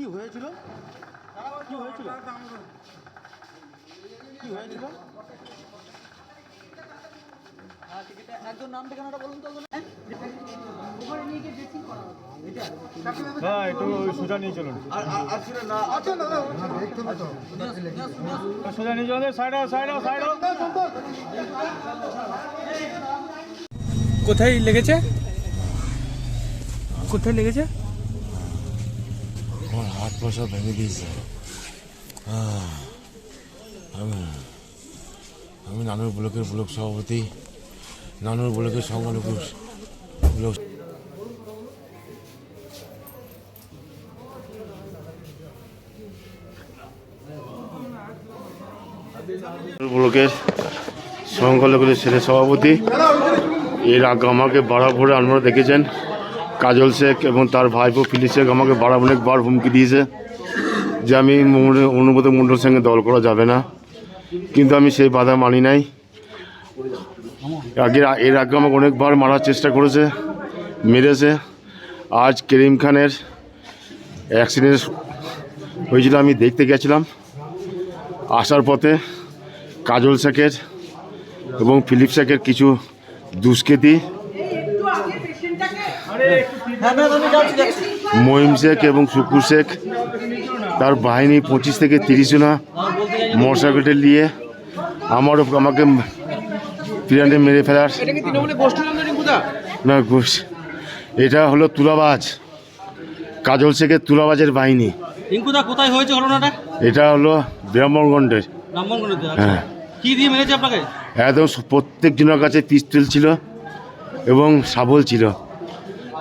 কি হয়েছিল? কি হয়েছিল? কি হয়েছিল? একজন নাম ঠিকানাটা বলুন তো। হ্যাঁ, একটু সোজা নিয়ে চলুন। সোজা নিয়ে চলুন, সাইড সাইড সাইড। কোথায় লেগেছে? কোথায় লেগেছে? আমার হাত পা সব ভেঙে দিয়েছে। আমি নানুর ব্লকের ব্লক সভাপতি, নানুর ব্লকের সংখ্যালঘু ব্লক ব্লকের সংখ্যালঘুদের ছেলে সভাপতি। এর আগে আমাকে বাড়াভোরে আপনারা দেখেছেন, কাজল শেখ এবং তার ভাইপো ফিলিপ শেখ আমাকে অনেকবার হুমকি দিয়েছে যে আমি অনুব্রত মণ্ডলের সঙ্গে দল করা যাবে না, কিন্তু আমি সেই বাধা মানি নাই। এর আগে আমাকে অনেকবার মারার চেষ্টা করেছে, মেরেছে। আজ করিম খানের অ্যাক্সিডেন্ট হয়েছিল, আমি দেখতে গেছিলাম। আসার পথে কাজল শেখের এবং ফিলিপ শেখের কিছু দুষ্কৃতী মহিম শেখ এবং শুকুর শেখ তার বাহিনী 25 থেকে 30 জনা মোটরসাইকেল নিয়ে আমাকে পিরান্ডে মেরে ফেলার। না, এটা হলো তুলাবাজ, কাজল শেখের তুলাবাজের বাহিনী। কোথায় হয়েছে ঘটনাটা? এটা হলো ব্রাহ্মণগঞ্জের। হ্যাঁ, কি দিয়ে মেরেছে আপনাকে? একদম প্রত্যেক জনের কাছে পিস্তল ছিল এবং শাবল ছিল।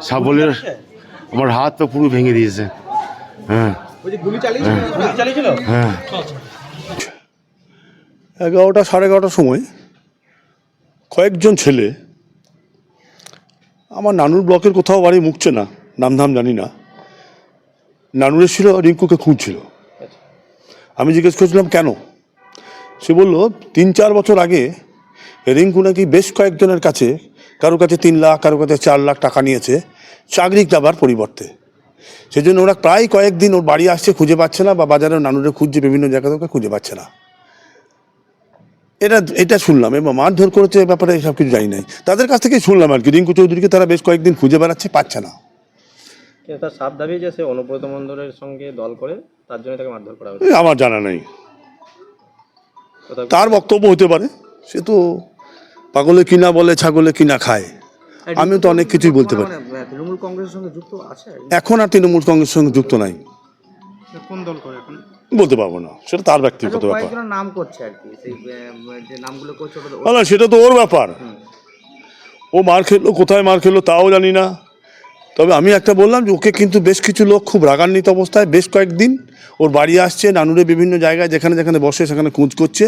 শাবলের আমার হাত তো পুরো ভেঙে দিয়েছে। হ্যাঁ হ্যাঁ। 11টা 11:30টার সময় কয়েকজন ছেলে আমার নানুর ব্লকের কোথাও বাড়ি মুখছে না, নামধাম জানি না, নানুর ছিল রিঙ্কুকে খুঁজছিল। আমি জিজ্ঞেস করছিলাম কেন? সে বলল 3-4 বছর আগে রিঙ্কু নাকি বেশ কয়েকজনের কাছে, কারো কাছে 3 লাখ, কারো কাছে 4 লাখ টাকা নিয়েছে চাকরি যাবার পরিবর্তে। সেই জন্য ওরা প্রায় কয়েকদিন ওর বাড়ি আসছে, খুঁজে পাচ্ছে না, বা বাজারে নানুরে খুঁজছে, বিভিন্ন জায়গা থেকে খুঁজে পাচ্ছে না। এটা শুনলাম, এবং মারধর করেছে ব্যাপারে সব কিছু জানি নাই, তাদের কাছ থেকে শুনলাম আর কি। রিঙ্কু চৌধুরীকে তারা বেশ কয়েকদিন খুঁজে বেড়াচ্ছে, পাচ্ছে না। তার সাপ দাবি যে সে অনুব্রত মণ্ডলের সঙ্গে দল করে, তার জন্য তাকে মারধর করা হয়েছে। আমার জানা নেই, তার বক্তব্য হতে পারে। সে তো পাগলে কিনা বলে, ছাগলে কিনা খায়। আমিও তো অনেক কিছুই বলতে পারি। তৃণমূল কংগ্রেসের সঙ্গে যুক্ত আছে? এখন আর তৃণমূল কংগ্রেসের সঙ্গে যুক্ত নাই। কোন দল করে এখন বলতে পারবো না, সেটা তার ব্যক্তিগত ব্যাপার। নাম করছে আর কি, সেই যে নামগুলো করছে না, সেটা তো ওর ব্যাপার। ও মার খেলো, কোথায় মার খেলো তাও জানি না। তবে আমি একটা বললাম যে ওকে কিন্তু বেশ কিছু লোক খুব রাগান্বিত অবস্থায় বেশ কয়েকদিন ওর বাড়ি আসছে, নানুরে বিভিন্ন জায়গায় যেখানে যেখানে বসে সেখানে খোঁজ করছে।